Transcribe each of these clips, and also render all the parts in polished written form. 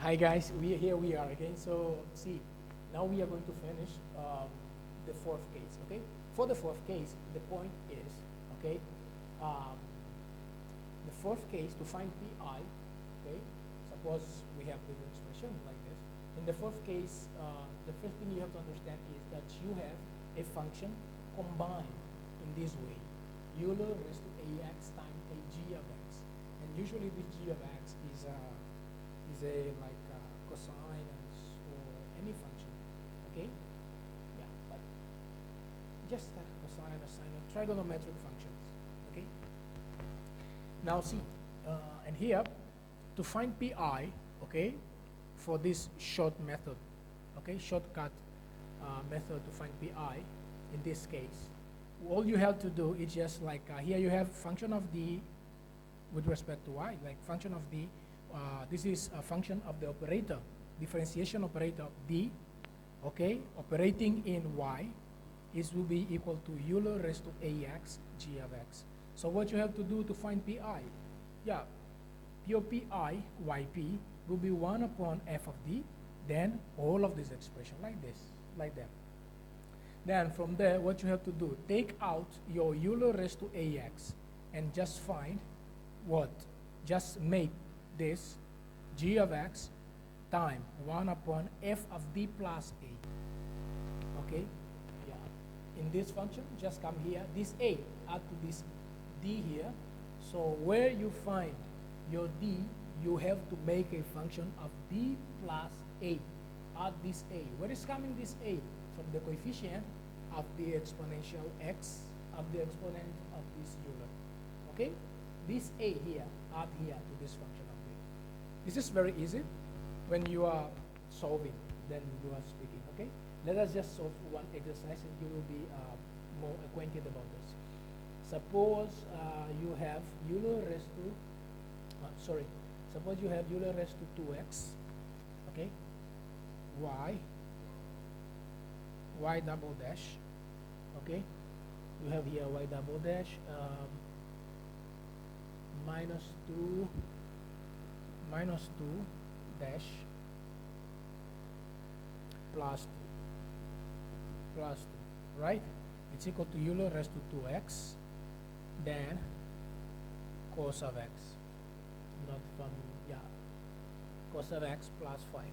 Hi guys, here we are again. So see, now we are going to finish the fourth case. Okay, for the fourth case, the point is okay. Um, the fourth case to find pi. Okay, suppose we have this expression like this. In the fourth case, the first thing you have to understand is that you have a function combined in this way: Euler raised to ax times a g of x, and usually this g of x is a like cosine or any function, okay? Yeah, but just cosine or sine or trigonometric functions, okay? Now see, and here to find pi, okay, for this short method, okay, shortcut method to find pi. In this case, all you have to do is just like here you have function of d with respect to y, like function of d. This is a function of the operator, differentiation operator of d, okay, operating in y, is will be equal to Euler raised to ax g of x. So what you have to do to find pi, yeah, p of pi, yp, will be 1 upon f of d, then all of this expression like this, like that. Then from there, what you have to do, take out your Euler raised to ax and just find what? Just make this g of x time 1 upon f of d plus a. Okay? Yeah. In this function, just come here, this a, add to this d here. So where you find your d, you have to make a function of d plus a. Add this a. Where is coming this a? From the coefficient of the exponential x of the exponent of this Euler. Okay? This a here, add here to this function of b. This is very easy when you are solving, then you are speaking. Okay? Let us just solve one exercise and you will be more acquainted about this. Suppose you have Euler raised to, suppose you have Euler raised to 2x, okay, y double dash, okay, you have here y double dash minus 2 dash plus 2, right? It's equal to Euler raised to 2x, then cos of x, not from, yeah, cos of x plus 5.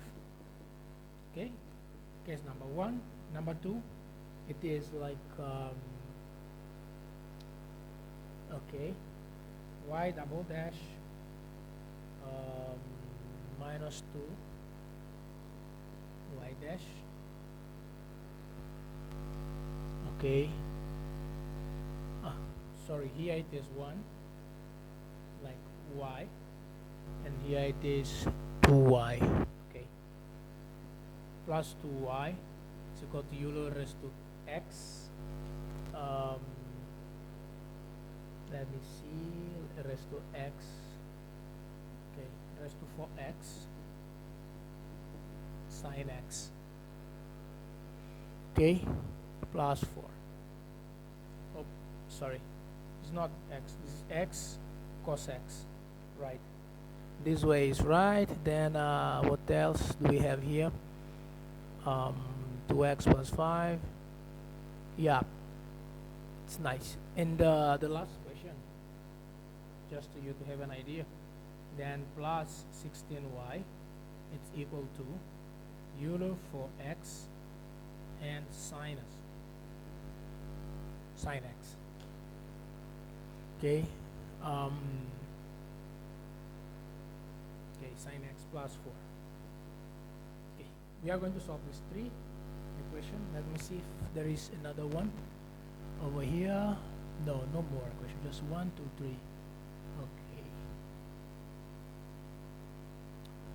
Okay, case number 1. Number 2, it is like, okay, y double dash minus 2 y dash, okay, sorry, here it is 1, like y, and here it is 2y, okay, plus 2y is equal to Euler raised to x, let me see, raised to x, okay, raised to 4x sine x, okay, plus 4. Oh, sorry, it's not x, this is x cos x, right? This way is right. Then what else do we have here? 2x plus 5. Yeah, it's nice. And the last question, just to you to have an idea, then plus 16y, it's equal to Euler for x and sine x. Okay. Okay, sine x plus 4. Okay, we are going to solve this 3 equation. Let me see if there is another one over here. No more equation. Just 1, 2, 3. Okay.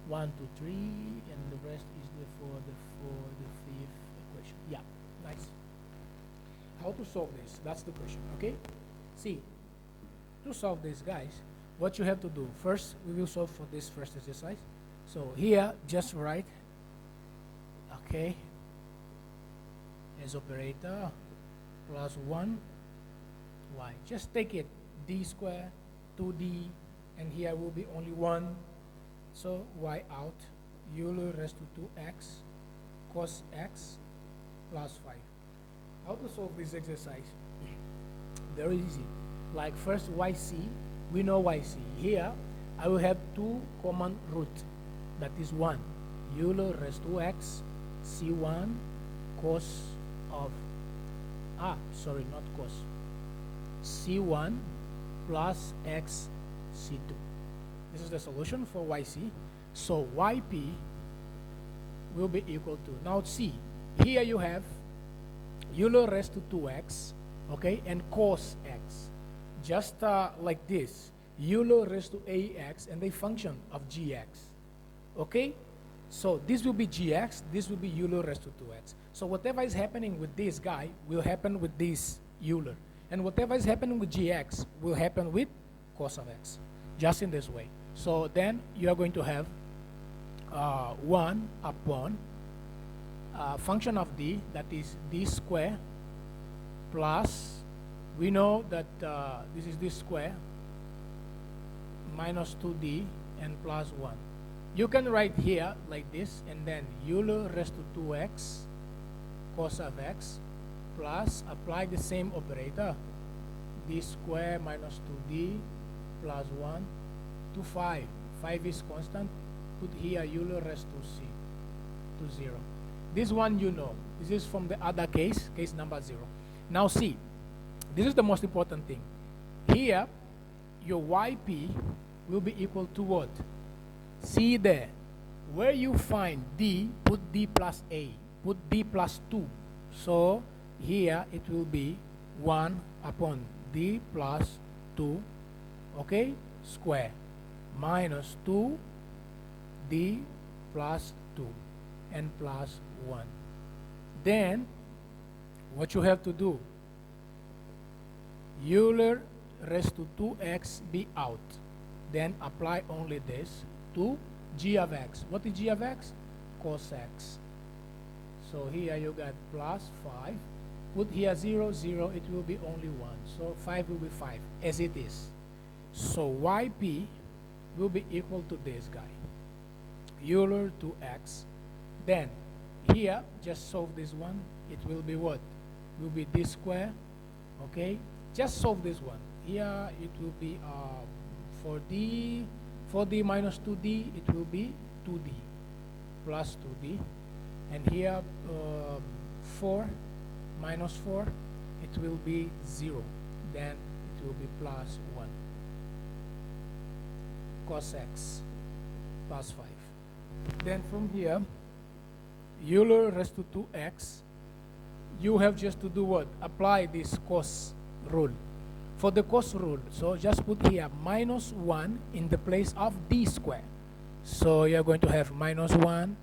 1, 2, 3, and the rest is for the 5th equation. Yeah, nice. How to solve this? That's the question. Okay. See, to solve this, guys, what you have to do first, we will solve for this first exercise. So here, just write, okay, as operator plus 1 y. Just take it, d squared, 2d, and here will be only 1, so y out, Euler raised to 2x cos x plus 5. How to solve this exercise? Very easy. Like first yc, we know yc. Here, I will have two common roots. That is 1. Euler raised to x c1 cos of, not cos, c1 plus x c2. This is the solution for yc. So yp will be equal to, now see, here you have Euler raised to 2x, okay, and cos x. Just like this, Euler raised to ax and a function of gx, okay? So this will be gx, this will be Euler raised to 2x. So whatever is happening with this guy will happen with this Euler. And whatever is happening with gx will happen with cos of x, just in this way. So then you are going to have 1 upon function of d, that is d square, plus, we know that this is d square, minus 2d, and plus 1. You can write here like this, and then Euler raised to 2x cos of x, plus apply the same operator, d square minus 2d plus 1 to 5. 5 is constant. Put here Euler raised to c to 0. This one you know. This is from the other case, case number 0. Now see, this is the most important thing. Here, your yp will be equal to what? See there, where you find d, put d plus a, put d plus 2. So here it will be 1 upon d plus 2, okay, square, minus 2 d plus 2 and plus 1. Then what you have to do, Euler raised to 2x be out. Then apply only this to g of x. What is g of x? Cos x. So here you got plus 5. Put here 0, 0, it will be only 1. So 5 will be 5, as it is. So yp will be equal to this guy, Euler to x. Then here, just solve this one. It will be what? It will be d square, okay? Just solve this one. Here it will be 4d minus 2d, it will be 2d plus 2d. And here 4 minus 4, it will be 0. Then it will be plus 1. Cos x plus 5. Then from here, Euler raised to 2x, you have just to do what? Apply this cos rule. For the cos rule, so just put here minus 1 in the place of d square. So you're going to have minus 1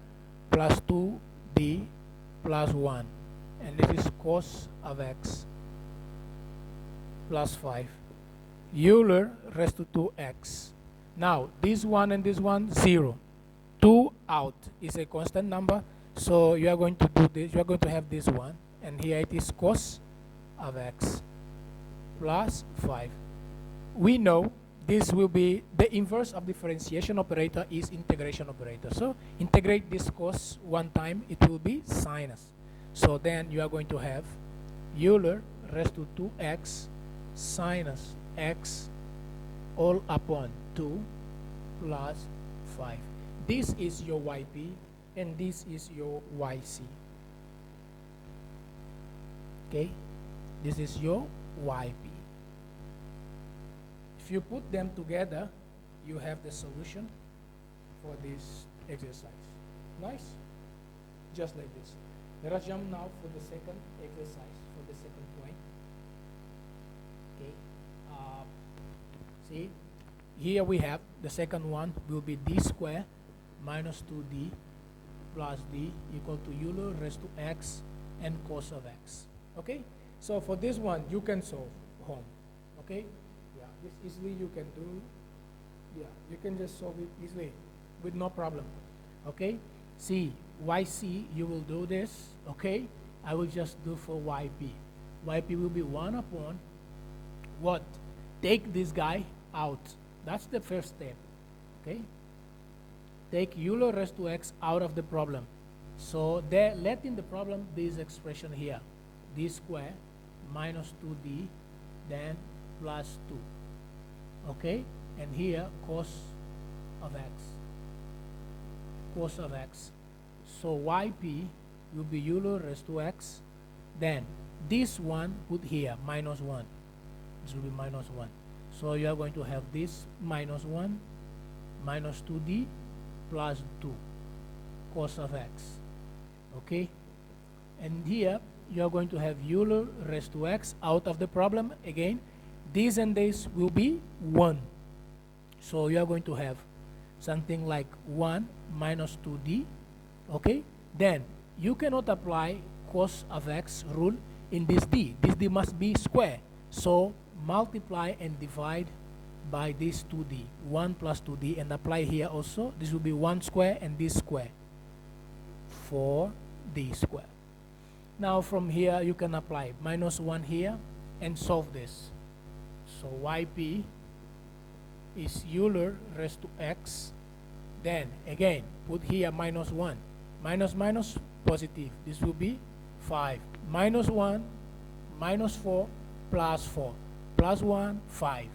plus 2d plus 1. And this is cos of x plus 5. Euler raised to 2x. Now, this one and this one, 0. 2 out is a constant number. So you are going to do this. You are going to have this one. And here it is cos of x plus 5. We know this will be the inverse of differentiation operator is integration operator. So integrate this cos one time, it will be sinus. So then you are going to have Euler raised to 2x sinus x all upon 2 plus 5. This is your yp and this is your yc. Okay, this is your yp. If you put them together, you have the solution for this exercise. Nice? Just like this. Let us jump now for the second exercise, for the second point. Okay. See, here we have the second one will be d square minus 2d plus d equal to Euler raised to x and cos of x. Okay? So for this one, you can solve home. Okay? Yeah, this easily you can do. Yeah, you can just solve it easily with no problem. Okay? See, yc, you will do this. Okay? I will just do for yp. Yp will be 1 upon what? Take this guy out. That's the first step. Okay? take Euler raised to x out of the problem. So there, let in the problem this expression here, d square minus 2d, then plus 2. Okay? And here, cos of x. Cos of x. So yp will be Euler raised to x. Then this one put here, minus 1. This will be minus 1. So you are going to have this minus 1 minus 2d plus 2 cos of x. Okay? And here you are going to have Euler raised to x out of the problem. Again, this and this will be 1. So you are going to have something like 1 minus 2d. Okay? Then you cannot apply cos of x rule in this d. This d must be square. So multiply and divide by this 2d, 1 plus 2d, and apply here also. This will be 1 square and this square, 4d square. Now from here you can apply minus 1 here and solve this. So yp is Euler raised to x. Then again put here minus 1. Minus minus positive. This will be 5. Minus 1 minus 4 plus 4. Plus 1, 5.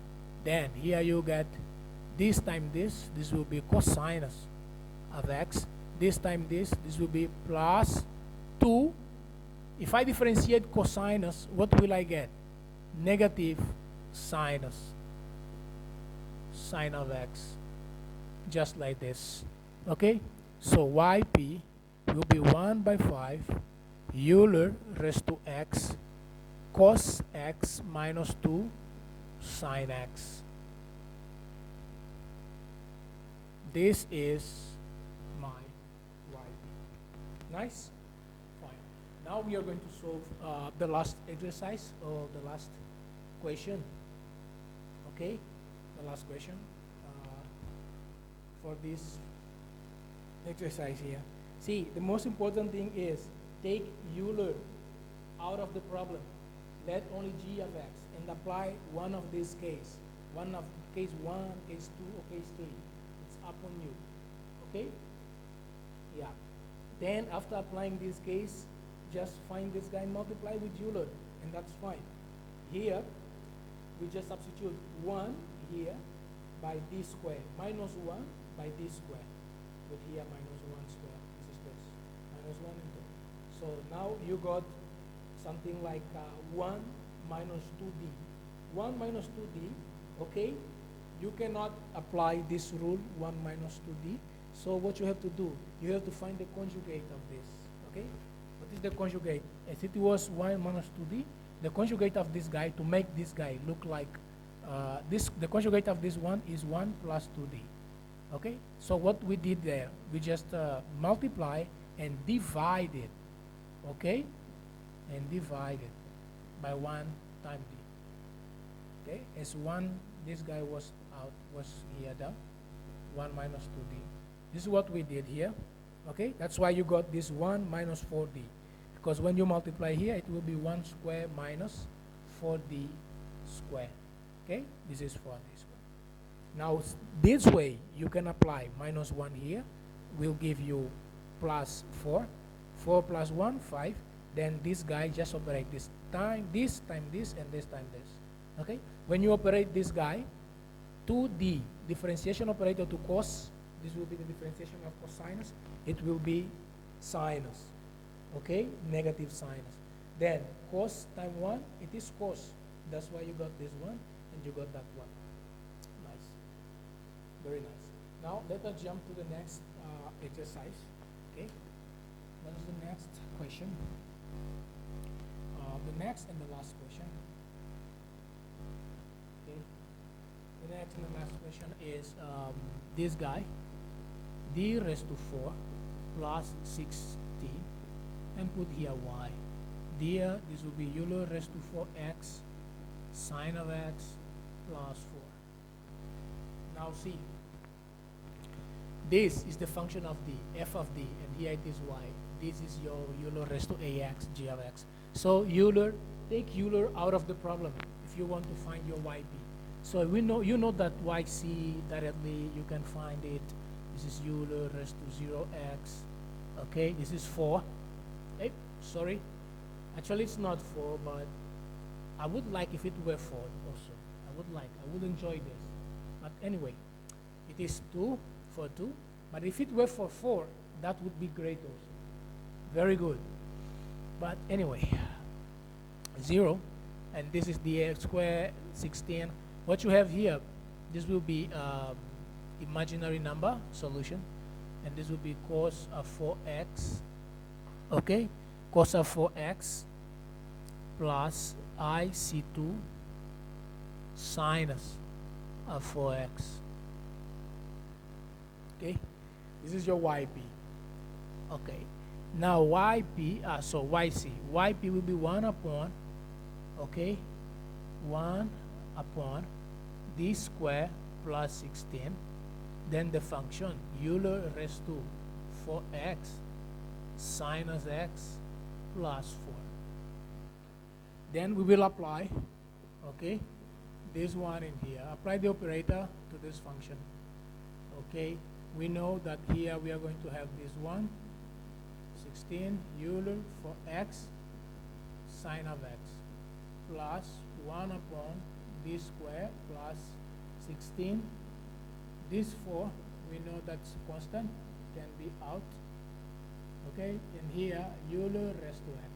Then here you get this time this will be cosinus of x. This time this will be plus 2. If I differentiate cosinus, what will I get? Negative sinus. Sine of x. Just like this. Okay? So yp will be 1 by 5 Euler raised to x cos x minus 2 sine x. This is my yp. Nice? Fine. Now we are going to solve the last exercise or the last question. Okay? The last question for this exercise here. See, the most important thing is take Euler out of the problem. Let only g of x and apply one of these case. One of case 1, case 2, or case 3. It's up on you. Okay? Yeah. Then after applying this case, just find this guy, multiply with Euler, and that's fine. Here, we just substitute 1 here by d square, minus 1 by d square. Put here minus 1 square. This is this. Minus 1 and 2. So now you got something like 1 minus 2d. 1 minus 2d, okay? You cannot apply this rule, 1 minus 2d. So what you have to do, you have to find the conjugate of this, okay? What is the conjugate? As it was 1 minus 2d, the conjugate of this guy, to make this guy look like the conjugate of this one is 1 plus 2d. Okay? So what we did there, we just multiply and divide it. Okay? And divide it by 1 times d. Okay? As 1, this guy was here down. 1 minus 2d. This is what we did here. Okay? That's why you got this 1 minus 4d. Because when you multiply here, it will be 1 square minus 4d square. Okay? This is 4d square. Now, this way, you can apply minus 1 here. Will give you plus 4. 4 plus 1, 5. Then this guy just operate this time this, and this time this. Okay? When you operate this guy, 2d, differentiation operator to cos, this will be the differentiation of cosinus. It will be sinus. Okay? Negative sinus. Then, cos times 1, it is cos. That's why you got this one, and you got that one. Nice. Very nice. Now, let us jump to the next exercise. Okay? What is the next question? The next and the last question. Okay? The next and the last question is this guy, d raised to 4 plus 16, and put here y. Here, this will be Euler raised to 4x sine of x plus 4. Now see, this is the function of d, f of d, and here it is y. This is your Euler raised to ax, g of x. So Euler, take Euler out of the problem if you want to find your yp. So we know, you know that yc directly, you can find it This is Euler raised to 0x. Okay, this is 4. Hey, sorry. Actually, it's not 4, but I would like if it were 4 also. I would enjoy this. But anyway, it is 2 for 2. But if it were for 4, that would be great also. Very good. But anyway, 0. And this is the x squared, 16. What you have here, this will be imaginary number solution. And this will be cos of 4x. Okay? Cos of 4x plus IC2 sinus of 4x. Okay, this is your YP. Okay, now YP, so YC. YP will be 1 upon, okay, 1 upon d square plus 16. Then the function Euler raised to 4x sinus x plus 4. Then we will apply, okay, this one in here. Apply the operator to this function. Okay, we know that here we are going to have this one, 16 Euler for x sine of x plus 1 upon d square plus 16. This 4, we know that's constant, can be out. Okay, and here Euler raised to x.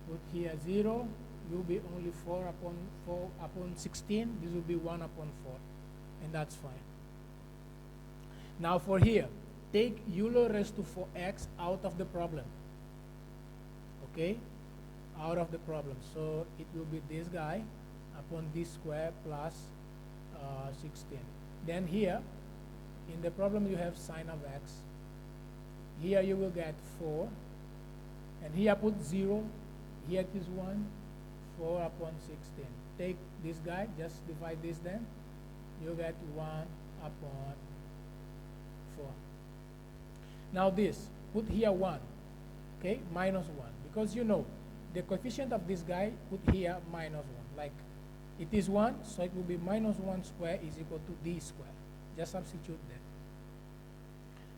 Put here 0, will be only 4 upon 16. This will be 1 upon 4, and that's fine. Now for here, take Euler raised to 4x out of the problem. Okay, out of the problem. So it will be this guy upon d square plus 16. Then here, in the problem you have sine of x. Here you will get 4, and here put 0. Here it is 1, 4 upon 16. Take this guy, just divide this then. You get 1 upon 4. Now this, put here 1, okay, minus 1. Because you know, the coefficient of this guy, put here minus 1. Like, it is 1, so it will be minus 1 square is equal to d square. Just substitute that.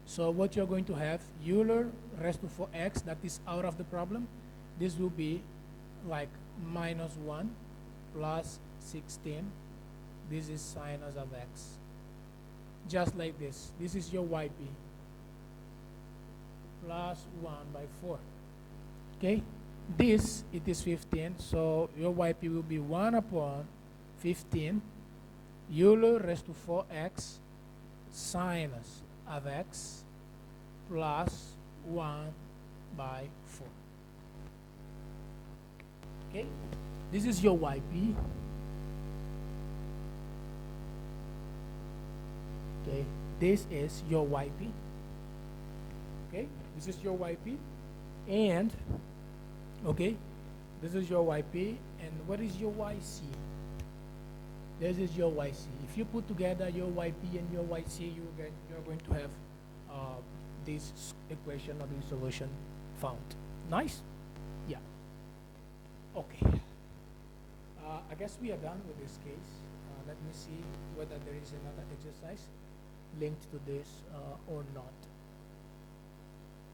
So what you're going to have, Euler raised to 4x, that is out of the problem. This will be like minus 1 plus 16. This is sinus of x. Just like this. This is your YP. Plus 1 by 4. Okay? This, it is 15. So your YP will be 1 upon 15. Euler raised to 4x sinus of x plus 1 by 4. Okay, this is your YP. Okay, this is your YP. Okay, this is your YP. And, okay, this is your YP. And what is your YC? This is your YC. If you put together your YP and your YC, you're going to have this equation or the solution found. Nice? Yeah. Okay. I guess we are done with this case. Let me see whether there is another exercise linked to this or not.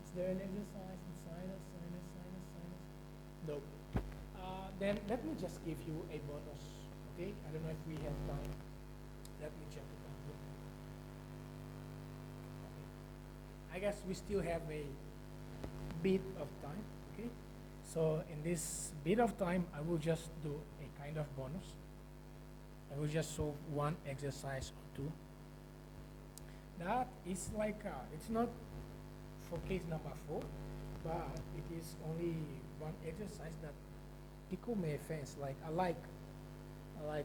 Is there an exercise in sinus? No. Then let me just give you a bonus. Okay? I don't know if we have time. Let me check it out. Okay. I guess we still have a bit of time. Okay? So in this bit of time, I will just do a kind of bonus. I will just solve one exercise or two. That is like, it's not for case number 4, but it is only one exercise that tickled my fancy. Like, I like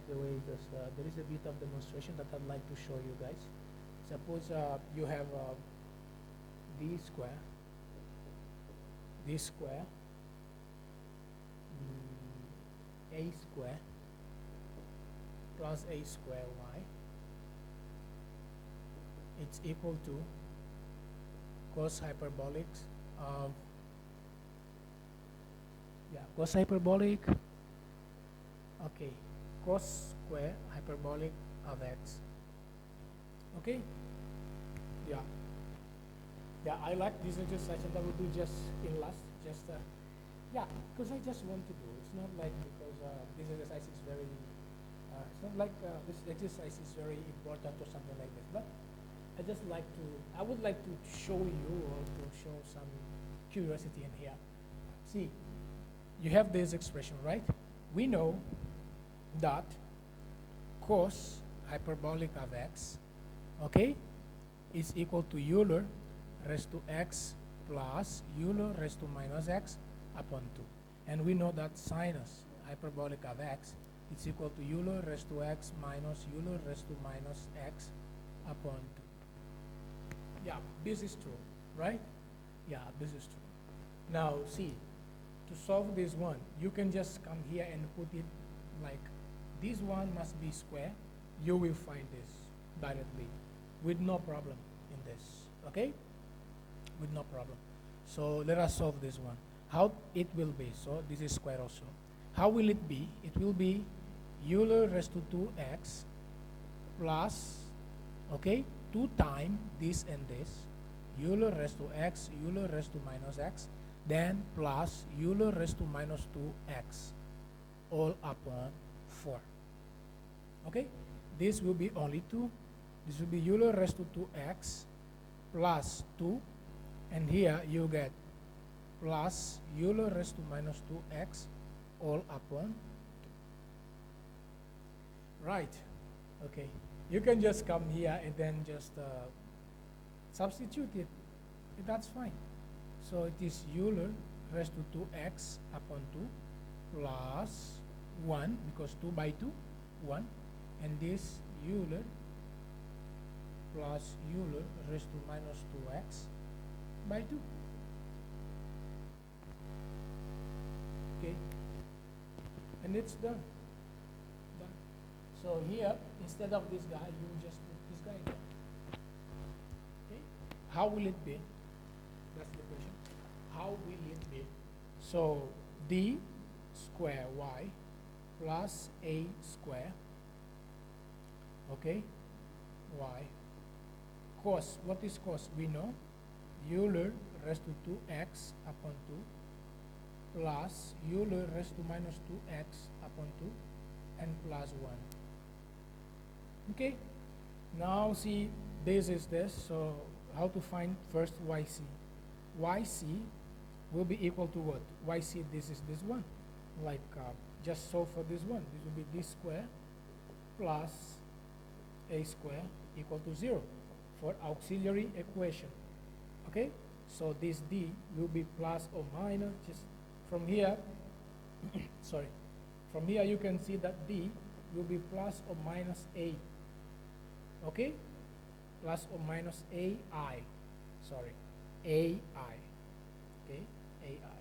the way this, there is a bit of demonstration that I'd like to show you guys. Suppose you have d square a square plus a square y. It's equal to cos hyperbolic of, cos hyperbolic, okay, cos square hyperbolic of x. Okay? Yeah. Yeah, I like this exercise that we do just in last, yeah, because I just want to do. It's not like because this exercise is very, it's not like this exercise is very important or something like this. But I would like to show you or to show some curiosity in here. See, you have this expression, right? We know that cos hyperbolic of x, okay, is equal to Euler raised to x plus Euler raised to minus x upon 2. And we know that sinus hyperbolic of x is equal to Euler raised to x minus Euler raised to minus x upon 2. Yeah, this is true, right? Yeah, this is true. Now, see, to solve this one, you can just come here and put it like this one must be square. You will find this directly with no problem in this, okay? With no problem. So let us solve this one. How it will be, so this is square also. How will it be? It will be Euler raised to 2x plus, okay, 2 times this and this, Euler raised to x, Euler raised to minus x, then plus Euler raised to minus 2x, all upon 4. Okay? This will be only 2. This will be Euler raised to 2x plus 2. And here you get plus Euler raised to minus 2x all upon 2. Right. Okay. You can just come here and then just substitute it. That's fine. So it is Euler raised to 2x upon 2 plus 1, because 2 by 2, 1. And this Euler plus Euler raised to minus 2x by 2. Okay. And it's done. Done. So here, instead of this guy, you just put this guy there. Okay. How will it be? That's the question. How will it be? So d square y plus a square, okay, y, cos, what is cos? We know Euler raised to 2x upon 2 plus Euler raised to minus 2x upon 2 and plus 1. Okay, now see, this is this, so how to find first yc? Yc will be equal to what? Yc, this is this one. Like, just solve for this one. This will be d square plus a square equal to 0 for auxiliary equation. Okay? So this d will be plus or minus. Just from here, sorry. From here you can see that d will be plus or minus a. Okay? Plus or minus ai. Sorry. ai. Okay? ai.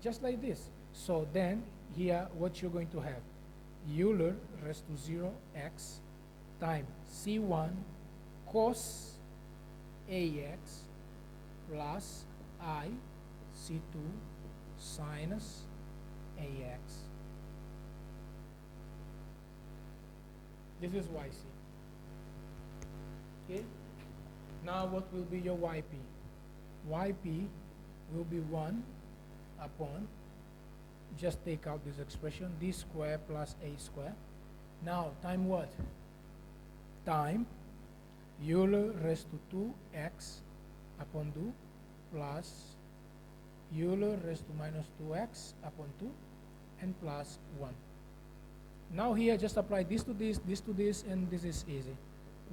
Just like this. So then, here what you're going to have, Euler raised to 0x times C1 cos ax plus I C2 sinus ax. This is yc. Okay? Now what will be your yp? Yp will be 1 upon, just take out this expression, d square plus a square. Now, time what? Time Euler raised to 2x upon 2 plus Euler raised to minus 2x upon 2 and plus 1. Now here, just apply this to this, and this is easy.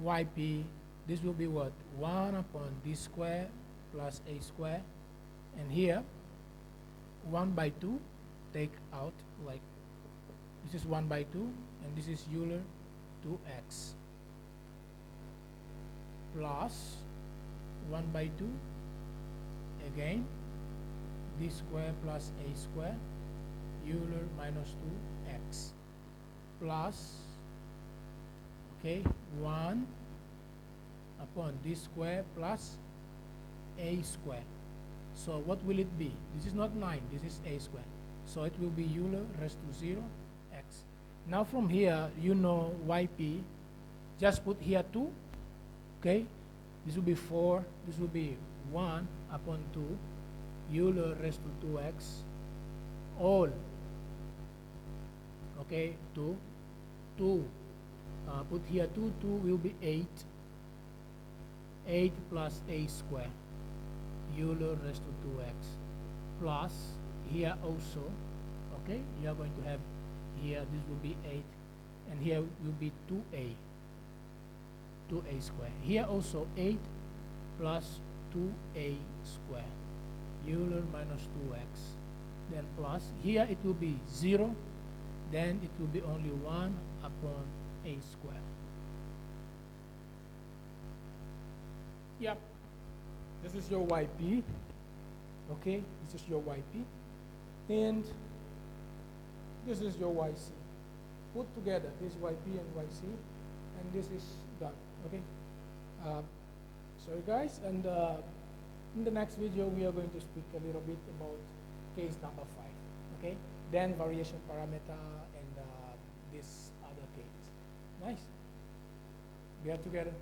Yp, this will be what? 1 upon d square plus a square. And here, 1 by 2, take out, like, this is 1 by 2, and this is Euler 2x plus 1 by 2, again, d square plus a square, Euler minus 2x plus, okay, 1 upon d square plus a square. So what will it be? This is not 9, this is a square. So it will be Euler raised to 0 x. Now from here, you know yp, just put here 2, okay? This will be 4. This will be 1 upon 2. Euler raised to 2x. All. Okay, 2. 2. Put here 2. 2 will be 8. 8 plus a square. Euler raised to 2x. Plus, here also, okay, you are going to have here, this will be 8. And here will be 2a. 2a square. Here also 8 plus 2a square. Euler minus 2x. Then plus, here it will be 0. Then it will be only 1 upon a square. Yep. This is your YP. Okay, this is your YP. And this is your YC. Put together this YP and YC, and this is done. Okay. Sorry guys, and in the next video we are going to speak a little bit about case number 5. Okay. Then variation parameter and this other case. Nice. We are together.